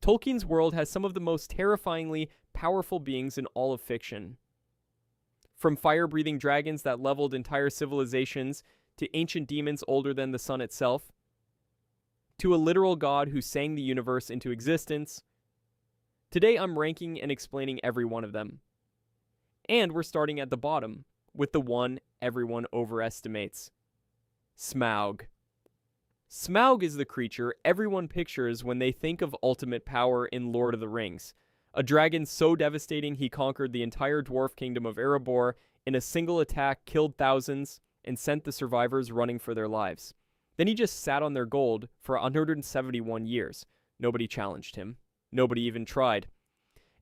Tolkien's world has some of the most terrifyingly powerful beings in all of fiction. From fire-breathing dragons that leveled entire civilizations to ancient demons older than the sun itself, to a literal god who sang the universe into existence. Today I'm ranking and explaining every one of them. And we're starting at the bottom, with the one everyone overestimates. Smaug. Smaug is the creature everyone pictures when they think of ultimate power in Lord of the Rings. A dragon so devastating he conquered the entire dwarf kingdom of Erebor in a single attack, killed thousands, and sent the survivors running for their lives. Then he just sat on their gold for 171 years. Nobody challenged him. Nobody even tried.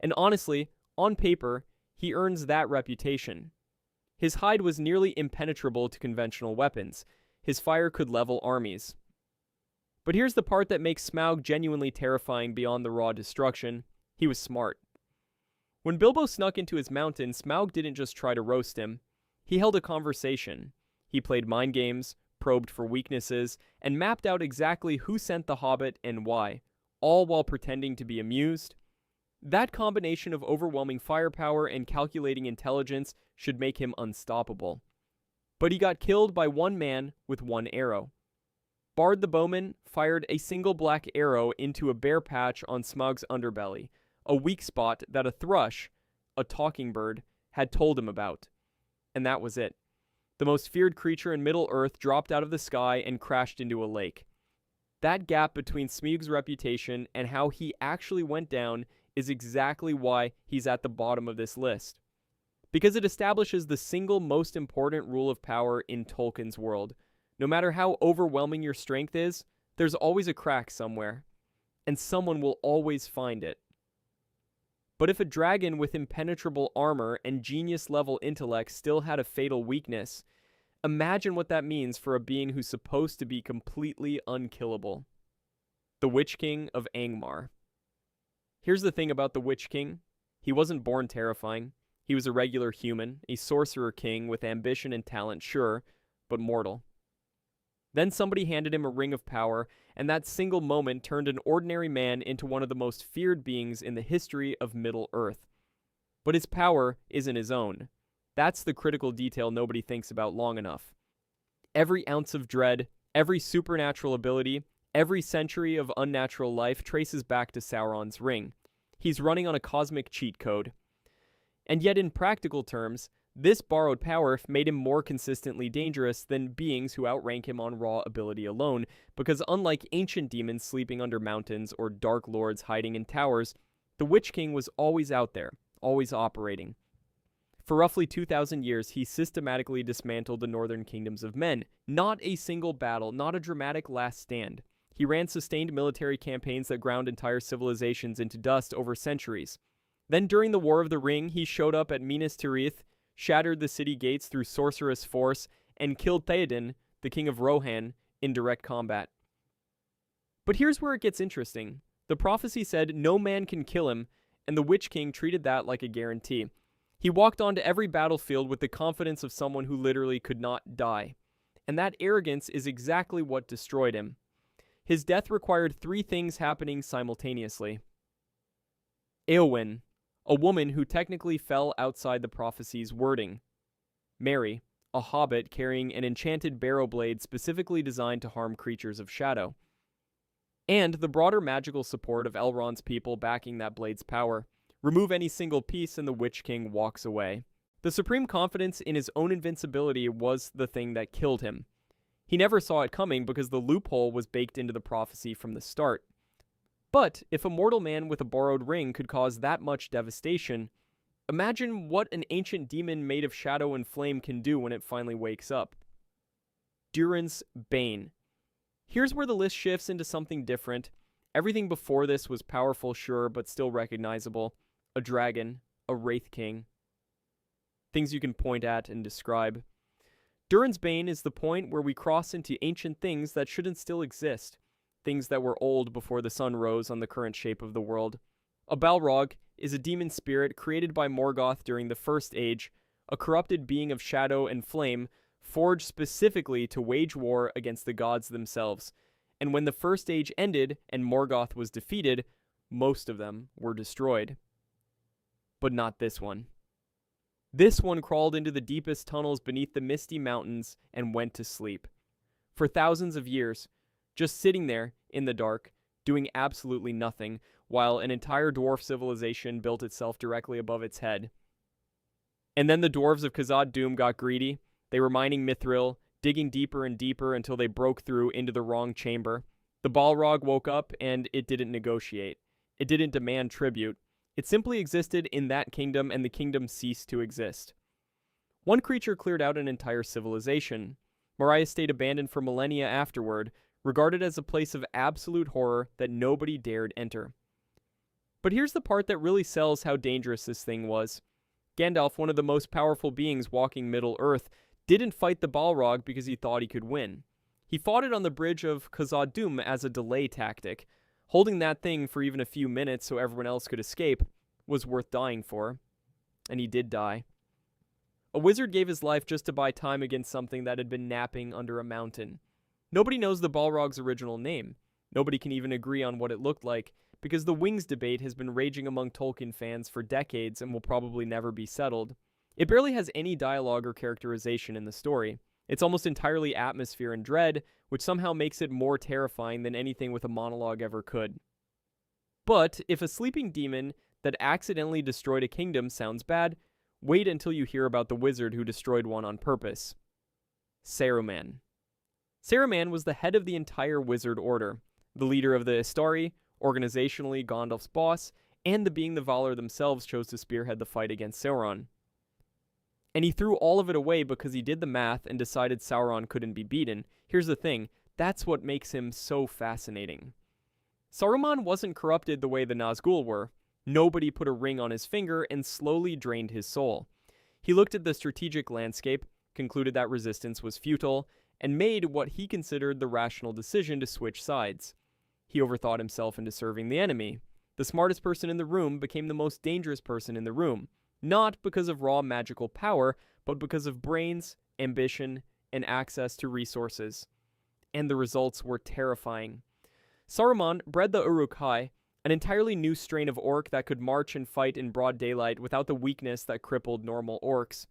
And honestly, on paper, he earns that reputation. His hide was nearly impenetrable to conventional weapons. His fire could level armies. But here's the part that makes Smaug genuinely terrifying beyond the raw destruction. He was smart. When Bilbo snuck into his mountain, Smaug didn't just try to roast him. He held a conversation. He played mind games, probed for weaknesses, and mapped out exactly who sent the Hobbit and why, all while pretending to be amused. That combination of overwhelming firepower and calculating intelligence should make him unstoppable. But he got killed by one man with one arrow. Bard the Bowman fired a single black arrow into a bare patch on Smaug's underbelly, a weak spot that a thrush, a talking bird, had told him about. And that was it. The most feared creature in Middle-earth dropped out of the sky and crashed into a lake. That gap between Smaug's reputation and how he actually went down is exactly why he's at the bottom of this list. Because it establishes the single most important rule of power in Tolkien's world. No matter how overwhelming your strength is, there's always a crack somewhere. And someone will always find it. But if a dragon with impenetrable armor and genius-level intellect still had a fatal weakness, imagine what that means for a being who's supposed to be completely unkillable. The Witch King of Angmar. Here's the thing about the Witch King. He wasn't born terrifying. He was a regular human, a sorcerer king with ambition and talent, sure, but mortal. Then somebody handed him a ring of power, and that single moment turned an ordinary man into one of the most feared beings in the history of Middle-earth. But his power isn't his own. That's the critical detail nobody thinks about long enough. Every ounce of dread, every supernatural ability, every century of unnatural life traces back to Sauron's ring. He's running on a cosmic cheat code. And yet in practical terms, this borrowed power made him more consistently dangerous than beings who outrank him on raw ability alone, because unlike ancient demons sleeping under mountains or dark lords hiding in towers, the Witch King was always out there, always operating. For roughly 2,000 years, he systematically dismantled the northern kingdoms of men. Not a single battle, not a dramatic last stand. He ran sustained military campaigns that ground entire civilizations into dust over centuries. Then during the War of the Ring, he showed up at Minas Tirith, shattered the city gates through sorcerous force, and killed Theoden, the king of Rohan, in direct combat. But here's where it gets interesting. The prophecy said no man can kill him, and the Witch King treated that like a guarantee. He walked onto every battlefield with the confidence of someone who literally could not die. And that arrogance is exactly what destroyed him. His death required three things happening simultaneously. Eowyn, a woman who technically fell outside the prophecy's wording. Merry, a hobbit carrying an enchanted barrow blade specifically designed to harm creatures of shadow. And the broader magical support of Elrond's people backing that blade's power. Remove any single piece and the Witch King walks away. The supreme confidence in his own invincibility was the thing that killed him. He never saw it coming because the loophole was baked into the prophecy from the start. But if a mortal man with a borrowed ring could cause that much devastation, imagine what an ancient demon made of shadow and flame can do when it finally wakes up. Durin's Bane. Here's where the list shifts into something different. Everything before this was powerful, sure, but still recognizable. A dragon, a wraith king. Things you can point at and describe. Durin's Bane is the point where we cross into ancient things that shouldn't still exist. Things that were old before the sun rose on the current shape of the world. A Balrog is a demon spirit created by Morgoth during the First Age, a corrupted being of shadow and flame, forged specifically to wage war against the gods themselves. And when the First Age ended and Morgoth was defeated, most of them were destroyed. But not this one. This one crawled into the deepest tunnels beneath the misty mountains and went to sleep. For thousands of years, just sitting there in the dark, doing absolutely nothing, while an entire dwarf civilization built itself directly above its head. And then the dwarves of Khazad Dûm got greedy. They were mining mithril, digging deeper and deeper until they broke through into the wrong chamber. The Balrog woke up and it didn't negotiate. It didn't demand tribute. It simply existed in that kingdom, and the kingdom ceased to exist. One creature cleared out an entire civilization. Moria stayed abandoned for millennia afterward, regarded as a place of absolute horror that nobody dared enter. But here's the part that really sells how dangerous this thing was. Gandalf, one of the most powerful beings walking Middle-earth, didn't fight the Balrog because he thought he could win. He fought it on the bridge of Khazad Dûm as a delay tactic. Holding that thing for even a few minutes so everyone else could escape was worth dying for. And he did die. A wizard gave his life just to buy time against something that had been napping under a mountain. Nobody knows the Balrog's original name. Nobody can even agree on what it looked like, because the wings debate has been raging among Tolkien fans for decades and will probably never be settled. It barely has any dialogue or characterization in the story. It's almost entirely atmosphere and dread, which somehow makes it more terrifying than anything with a monologue ever could. But if a sleeping demon that accidentally destroyed a kingdom sounds bad, wait until you hear about the wizard who destroyed one on purpose. Saruman. Saruman was the head of the entire wizard order, the leader of the Istari, organizationally Gandalf's boss, and the being the Valar themselves chose to spearhead the fight against Sauron. And he threw all of it away because he did the math and decided Sauron couldn't be beaten. Here's the thing, that's what makes him so fascinating. Saruman wasn't corrupted the way the Nazgûl were. Nobody put a ring on his finger and slowly drained his soul. He looked at the strategic landscape, concluded that resistance was futile, and made what he considered the rational decision to switch sides. He overthought himself into serving the enemy. The smartest person in the room became the most dangerous person in the room. Not because of raw magical power, but because of brains, ambition, and access to resources. And the results were terrifying. Saruman bred the Uruk-hai, an entirely new strain of orc that could march and fight in broad daylight without the weakness that crippled normal orcs.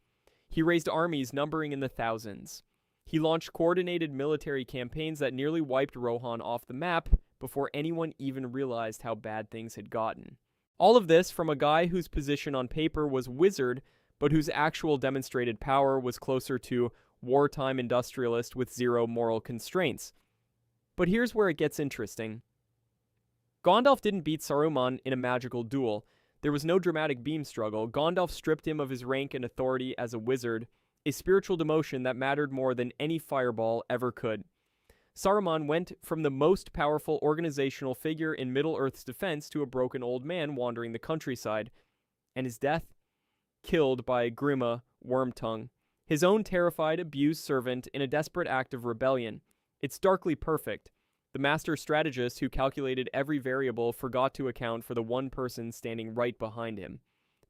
He raised armies numbering in the thousands. He launched coordinated military campaigns that nearly wiped Rohan off the map before anyone even realized how bad things had gotten. All of this from a guy whose position on paper was wizard, but whose actual demonstrated power was closer to wartime industrialist with zero moral constraints. But here's where it gets interesting. Gandalf didn't beat Saruman in a magical duel. There was no dramatic beam struggle. Gandalf stripped him of his rank and authority as a wizard, a spiritual demotion that mattered more than any fireball ever could. Saruman went from the most powerful organizational figure in Middle-earth's defense to a broken old man wandering the countryside. And his death? Killed by Grima Wormtongue, his own terrified, abused servant in a desperate act of rebellion. It's darkly perfect. The master strategist who calculated every variable forgot to account for the one person standing right behind him.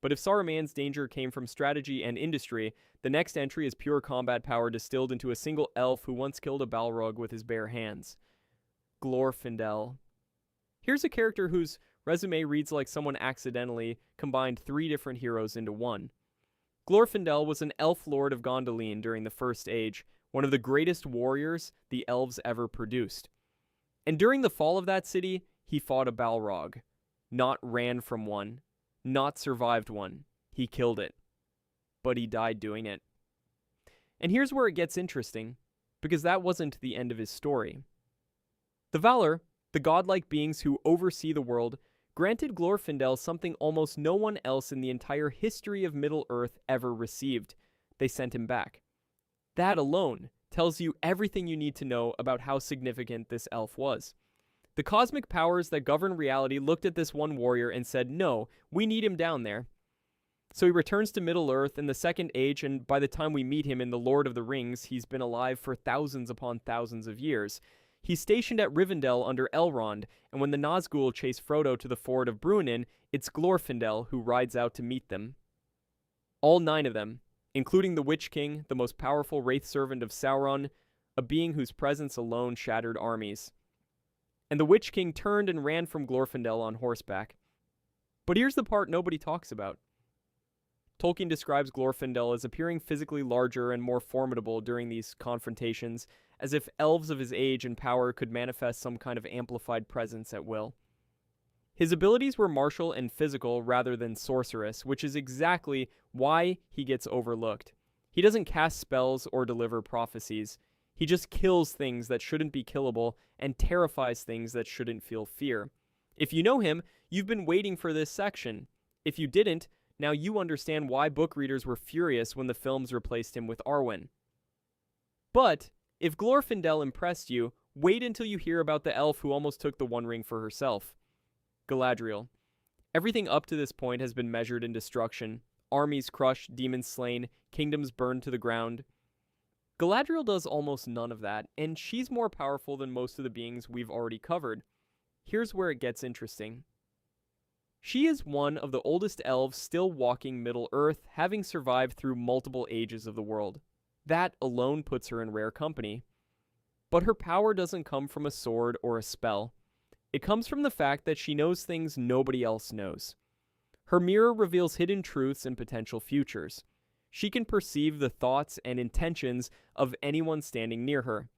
But if Saruman's danger came from strategy and industry, the next entry is pure combat power distilled into a single elf who once killed a Balrog with his bare hands. Glorfindel. Here's a character whose resume reads like someone accidentally combined 3 different heroes into one. Glorfindel was an elf lord of Gondolin during the First Age, one of the greatest warriors the elves ever produced. And during the fall of that city, he fought a Balrog. Not ran from one. Not survived one. He killed it. But he died doing it. And here's where it gets interesting, because that wasn't the end of his story. The Valar, the godlike beings who oversee the world, granted Glorfindel something almost no one else in the entire history of Middle-earth ever received. They sent him back. That alone tells you everything you need to know about how significant this elf was. The cosmic powers that govern reality looked at this one warrior and said, no, we need him down there. So he returns to Middle-earth in the Second Age, and by the time we meet him in The Lord of the Rings, he's been alive for thousands upon thousands of years. He's stationed at Rivendell under Elrond, and when the Nazgûl chase Frodo to the ford of Bruinen, it's Glorfindel who rides out to meet them. All 9 of them, including the Witch King, the most powerful wraith servant of Sauron, a being whose presence alone shattered armies. and the Witch King turned and ran from Glorfindel on horseback. But here's the part nobody talks about. Tolkien describes Glorfindel as appearing physically larger and more formidable during these confrontations, as if elves of his age and power could manifest some kind of amplified presence at will. His abilities were martial and physical rather than sorcerous, which is exactly why he gets overlooked. He doesn't cast spells or deliver prophecies. He just kills things that shouldn't be killable and terrifies things that shouldn't feel fear. If you know him, you've been waiting for this section. If you didn't, now you understand why book readers were furious when the films replaced him with Arwen. But if Glorfindel impressed you, wait until you hear about the elf who almost took the One Ring for herself. Galadriel. Everything up to this point has been measured in destruction. Armies crushed, demons slain, kingdoms burned to the ground. Galadriel does almost none of that, and she's more powerful than most of the beings we've already covered. Here's where it gets interesting. She is one of the oldest elves still walking Middle-earth, having survived through multiple ages of the world. That alone puts her in rare company. But her power doesn't come from a sword or a spell. It comes from the fact that she knows things nobody else knows. Her mirror reveals hidden truths and potential futures. She can perceive the thoughts and intentions of anyone standing near her.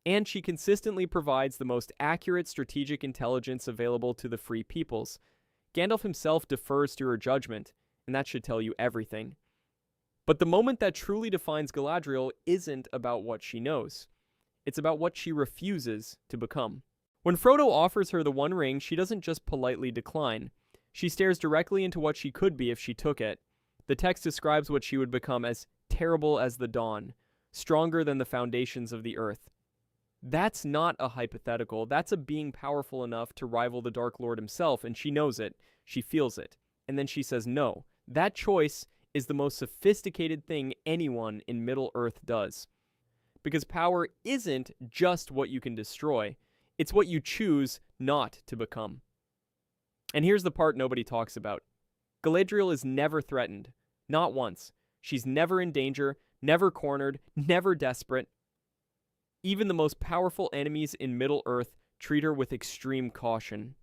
And she consistently provides the most accurate strategic intelligence available to the free peoples. Gandalf himself defers to her judgment, and that should tell you everything. But the moment that truly defines Galadriel isn't about what she knows. It's about what she refuses to become. When Frodo offers her the One Ring, she doesn't just politely decline. She stares directly into what she could be if she took it. The text describes what she would become as terrible as the dawn, stronger than the foundations of the earth. That's not a hypothetical. That's a being powerful enough to rival the Dark Lord himself, and she knows it. She feels it. And then she says no. That choice is the most sophisticated thing anyone in Middle-earth does. Because power isn't just what you can destroy. It's what you choose not to become. And here's the part nobody talks about. Galadriel is never threatened. Not once. She's never in danger, never cornered, never desperate. Even the most powerful enemies in Middle-earth treat her with extreme caution.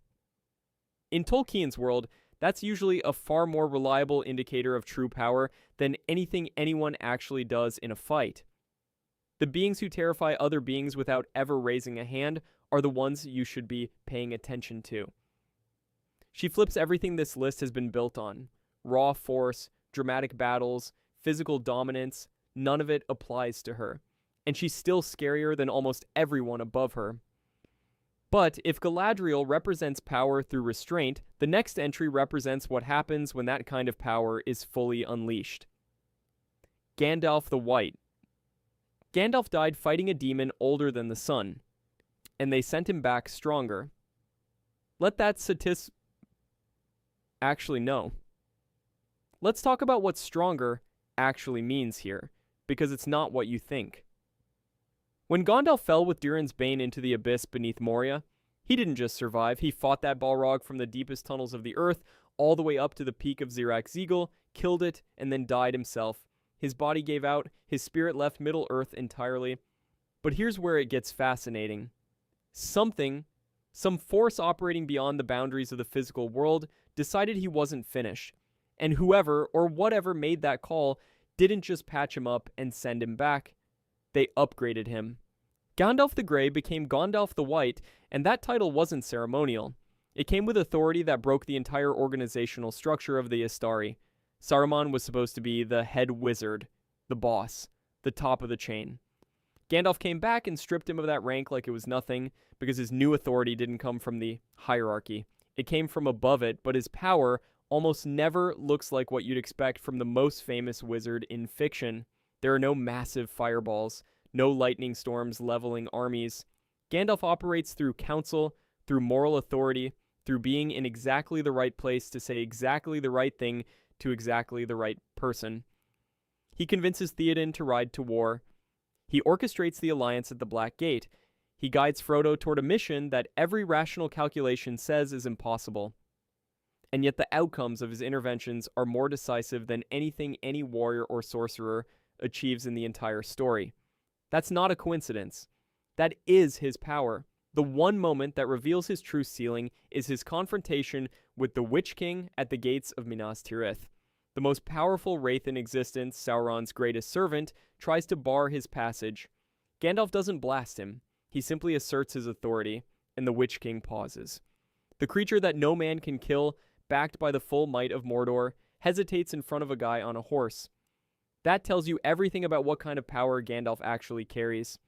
In Tolkien's world, that's usually a far more reliable indicator of true power than anything anyone actually does in a fight. The beings who terrify other beings without ever raising a hand are the ones you should be paying attention to. She flips everything this list has been built on. Raw force, dramatic battles, physical dominance, none of it applies to her. And she's still scarier than almost everyone above her. But if Galadriel represents power through restraint, the next entry represents what happens when that kind of power is fully unleashed. Gandalf the White. Gandalf died fighting a demon older than the sun, and they sent him back stronger. Let that actually no. Let's talk about what stronger actually means here, because it's not what you think. When Gondalf fell with Durin's Bane into the abyss beneath Moria, he didn't just survive, he fought that Balrog from the deepest tunnels of the earth all the way up to the peak of Zirak-Zigil, killed it, and then died himself. His body gave out, his spirit left Middle-earth entirely. But here's where it gets fascinating. Some force operating beyond the boundaries of the physical world decided he wasn't finished. And whoever or whatever made that call didn't just patch him up and send him back. They upgraded him. Gandalf the Grey became Gandalf the White, and that title wasn't ceremonial. It came with authority that broke the entire organizational structure of the Istari. Saruman was supposed to be the head wizard, the boss, the top of the chain. Gandalf came back and stripped him of that rank like it was nothing, because his new authority didn't come from the hierarchy. It came from above it, but his power almost never looks like what you'd expect from the most famous wizard in fiction. There are no massive fireballs, no lightning storms leveling armies. Gandalf operates through counsel, through moral authority, through being in exactly the right place to say exactly the right thing to exactly the right person. He convinces Theoden to ride to war. He orchestrates the alliance at the Black Gate. He guides Frodo toward a mission that every rational calculation says is impossible. And yet the outcomes of his interventions are more decisive than anything any warrior or sorcerer achieves in the entire story. That's not a coincidence. That is his power. The one moment that reveals his true ceiling is his confrontation with the Witch King at the gates of Minas Tirith. The most powerful wraith in existence, Sauron's greatest servant, tries to bar his passage. Gandalf doesn't blast him. He simply asserts his authority, and the Witch King pauses. The creature that no man can kill, backed by the full might of Mordor, hesitates in front of a guy on a horse. That tells you everything about what kind of power Gandalf actually carries.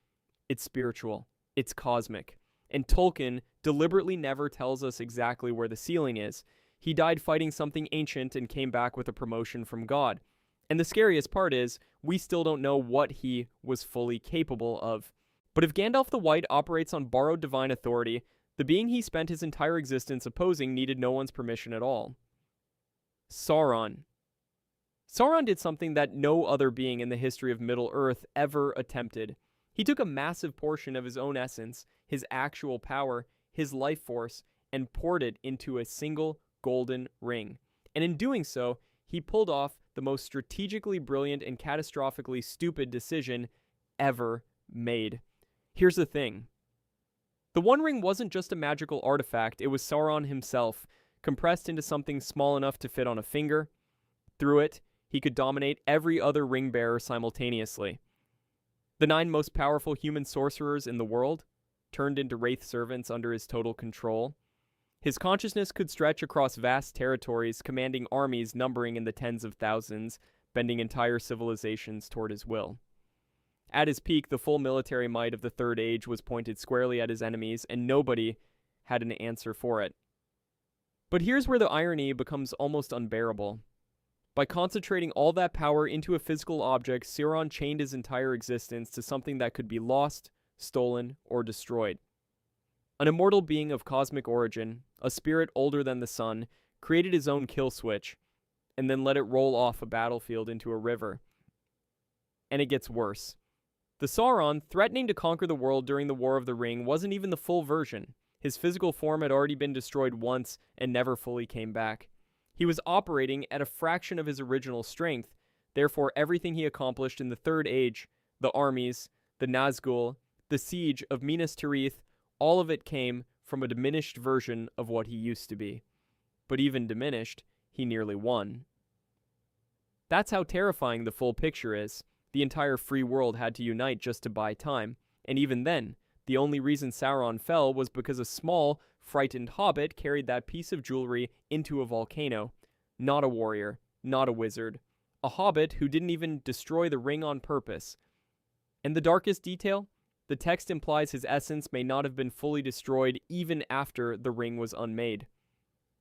It's spiritual. It's cosmic. And Tolkien deliberately never tells us exactly where the ceiling is. He died fighting something ancient and came back with a promotion from God. And the scariest part is, we still don't know what he was fully capable of. But if Gandalf the White operates on borrowed divine authority, the being he spent his entire existence opposing needed no one's permission at all. Sauron. Sauron did something that no other being in the history of Middle-earth ever attempted. He took a massive portion of his own essence, his actual power, his life force, and poured it into a single golden ring. And in doing so, he pulled off the most strategically brilliant and catastrophically stupid decision ever made. Here's the thing. The One Ring wasn't just a magical artifact, it was Sauron himself, compressed into something small enough to fit on a finger. Through it, he could dominate every other ring bearer simultaneously. The 9 most powerful human sorcerers in the world turned into wraith servants under his total control. His consciousness could stretch across vast territories, commanding armies numbering in the tens of thousands, bending entire civilizations toward his will. At his peak, the full military might of the Third Age was pointed squarely at his enemies, and nobody had an answer for it. But here's where the irony becomes almost unbearable. By concentrating all that power into a physical object, Sauron chained his entire existence to something that could be lost, stolen, or destroyed. An immortal being of cosmic origin, a spirit older than the sun, created his own kill switch, and then let it roll off a battlefield into a river. And it gets worse. The Sauron threatening to conquer the world during the War of the Ring wasn't even the full version. His physical form had already been destroyed once and never fully came back. He was operating at a fraction of his original strength, therefore everything he accomplished in the Third Age, the armies, the Nazgul, the siege of Minas Tirith, all of it came from a diminished version of what he used to be. But even diminished, he nearly won. That's how terrifying the full picture is. The entire free world had to unite just to buy time, and even then, the only reason Sauron fell was because a small, frightened hobbit carried that piece of jewelry into a volcano. Not a warrior, not a wizard. A hobbit who didn't even destroy the ring on purpose. And the darkest detail? The text implies his essence may not have been fully destroyed even after the ring was unmade.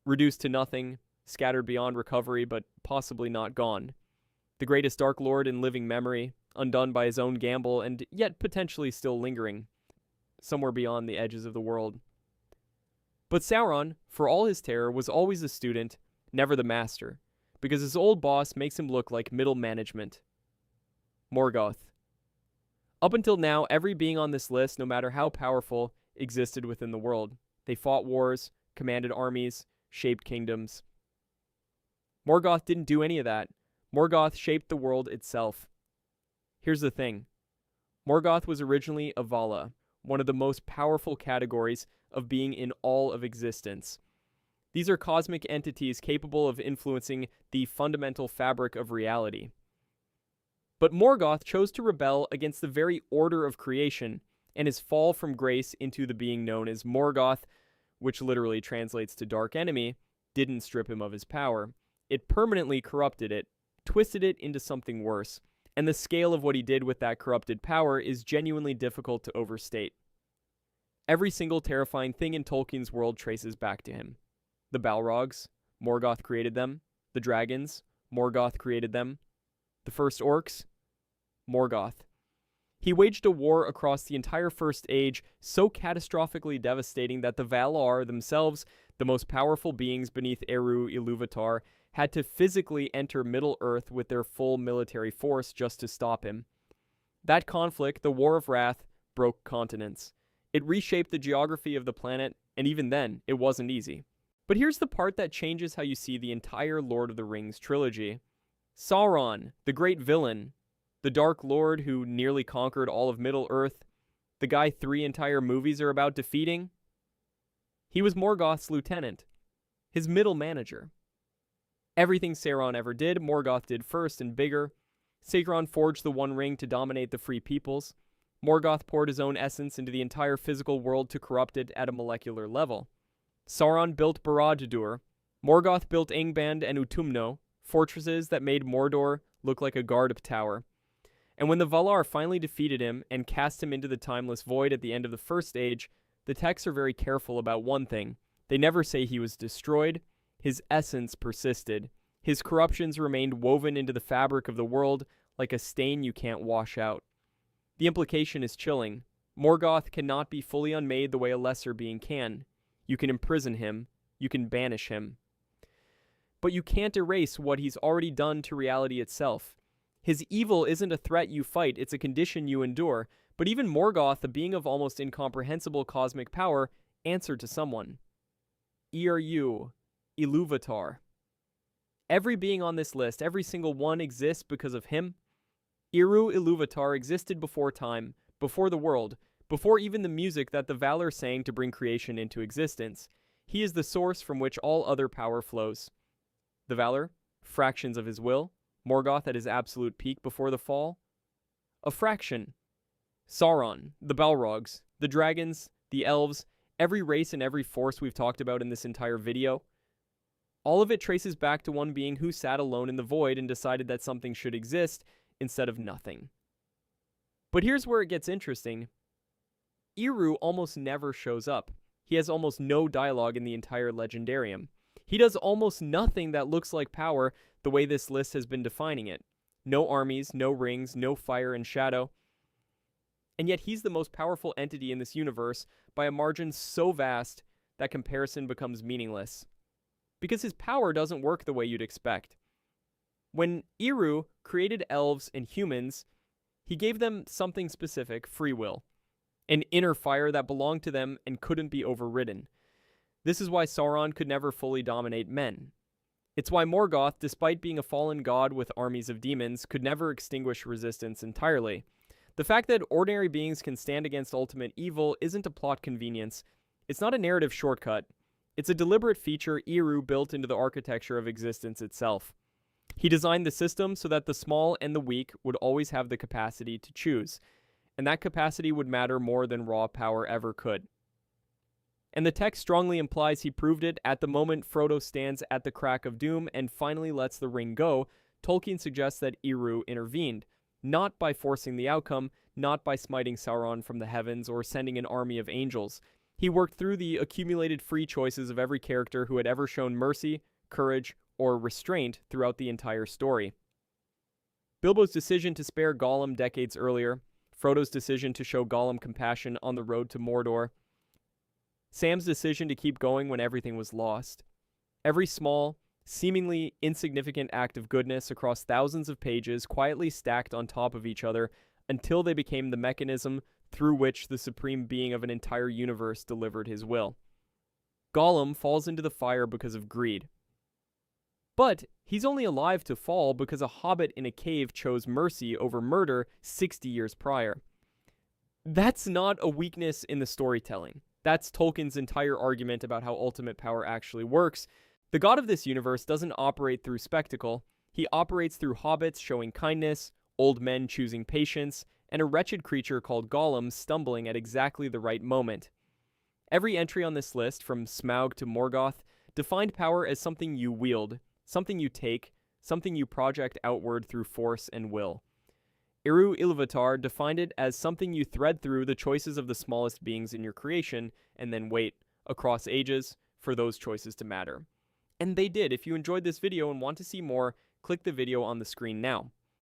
Reduced to nothing, scattered beyond recovery, but possibly not gone. The greatest Dark Lord in living memory, undone by his own gamble, and yet potentially still lingering, somewhere beyond the edges of the world. But Sauron, for all his terror, was always a student, never the master, because his old boss makes him look like middle management. Morgoth. Up until now, every being on this list, no matter how powerful, existed within the world. They fought wars, commanded armies, shaped kingdoms. Morgoth didn't do any of that. Morgoth shaped the world itself. Here's the thing. Morgoth was originally a Vala, one of the most powerful categories of being in all of existence. These are cosmic entities capable of influencing the fundamental fabric of reality. But Morgoth chose to rebel against the very order of creation, and his fall from grace into the being known as Morgoth, which literally translates to dark enemy, didn't strip him of his power. It permanently corrupted it, twisted it into something worse, and the scale of what he did with that corrupted power is genuinely difficult to overstate. Every single terrifying thing in Tolkien's world traces back to him. The Balrogs, Morgoth created them. The dragons, Morgoth created them. The first orcs, Morgoth. He waged a war across the entire First Age so catastrophically devastating that the Valar themselves, the most powerful beings beneath Eru Ilúvatar, had to physically enter Middle-earth with their full military force just to stop him. That conflict, the War of Wrath, broke continents. It reshaped the geography of the planet, and even then, it wasn't easy. But here's the part that changes how you see the entire Lord of the Rings trilogy. Sauron, the great villain, the Dark Lord who nearly conquered all of Middle-earth, The guy 3 entire movies are about defeating? He was Morgoth's lieutenant, his middle manager. Everything Sauron ever did, Morgoth did first and bigger. Sauron forged the One Ring to dominate the Free Peoples. Morgoth poured his own essence into the entire physical world to corrupt it at a molecular level. Sauron built Barad-dûr. Morgoth built Angband and Utumno, fortresses that made Mordor look like a guard tower. And when the Valar finally defeated him and cast him into the timeless void at the end of the First Age, the texts are very careful about one thing. They never say he was destroyed. His essence persisted. His corruptions remained woven into the fabric of the world like a stain you can't wash out. The implication is chilling. Morgoth cannot be fully unmade the way a lesser being can. You can imprison him. You can banish him. But you can't erase what he's already done to reality itself. His evil isn't a threat you fight, it's a condition you endure. But even Morgoth, a being of almost incomprehensible cosmic power, answered to someone. Eru Ilúvatar. Every being on this list, every single one exists because of him. Eru Ilúvatar existed before time, before the world, before even the music that the Valar sang to bring creation into existence. He is the source from which all other power flows. The Valar, fractions of his will. Morgoth at his absolute peak before the fall. A fraction. Sauron, the Balrogs, the dragons, the elves, every race and every force we've talked about in this entire video. All of it traces back to one being who sat alone in the void and decided that something should exist instead of nothing. But here's where it gets interesting. Eru almost never shows up. He has almost no dialogue in the entire Legendarium. He does almost nothing that looks like power the way this list has been defining it. No armies, no rings, no fire and shadow. And yet he's the most powerful entity in this universe by a margin so vast that comparison becomes meaningless. Because his power doesn't work the way you'd expect. When Eru created elves and humans, he gave them something specific, free will. An inner fire that belonged to them and couldn't be overridden. This is why Sauron could never fully dominate men. It's why Morgoth, despite being a fallen god with armies of demons, could never extinguish resistance entirely. The fact that ordinary beings can stand against ultimate evil isn't a plot convenience. It's not a narrative shortcut. It's a deliberate feature Eru built into the architecture of existence itself. He designed the system so that the small and the weak would always have the capacity to choose, and that capacity would matter more than raw power ever could. And the text strongly implies he proved it at the moment Frodo stands at the crack of doom and finally lets the ring go. Tolkien suggests that Eru intervened, not by forcing the outcome, not by smiting Sauron from the heavens or sending an army of angels. He worked through the accumulated free choices of every character who had ever shown mercy, courage, or restraint throughout the entire story. Bilbo's decision to spare Gollum decades earlier, Frodo's decision to show Gollum compassion on the road to Mordor, Sam's decision to keep going when everything was lost. Every small, seemingly insignificant act of goodness across thousands of pages quietly stacked on top of each other until they became the mechanism through which the supreme being of an entire universe delivered his will. Gollum falls into the fire because of greed. But he's only alive to fall because a hobbit in a cave chose mercy over murder 60 years prior. That's not a weakness in the storytelling. That's Tolkien's entire argument about how ultimate power actually works. The god of this universe doesn't operate through spectacle. He operates through hobbits showing kindness, old men choosing patience, and a wretched creature called Gollum stumbling at exactly the right moment. Every entry on this list, from Smaug to Morgoth, defined power as something you wield, something you take, something you project outward through force and will. Eru Ilúvatar defined it as something you thread through the choices of the smallest beings in your creation, and then wait, across ages, for those choices to matter. And they did. If you enjoyed this video and want to see more, click the video on the screen now.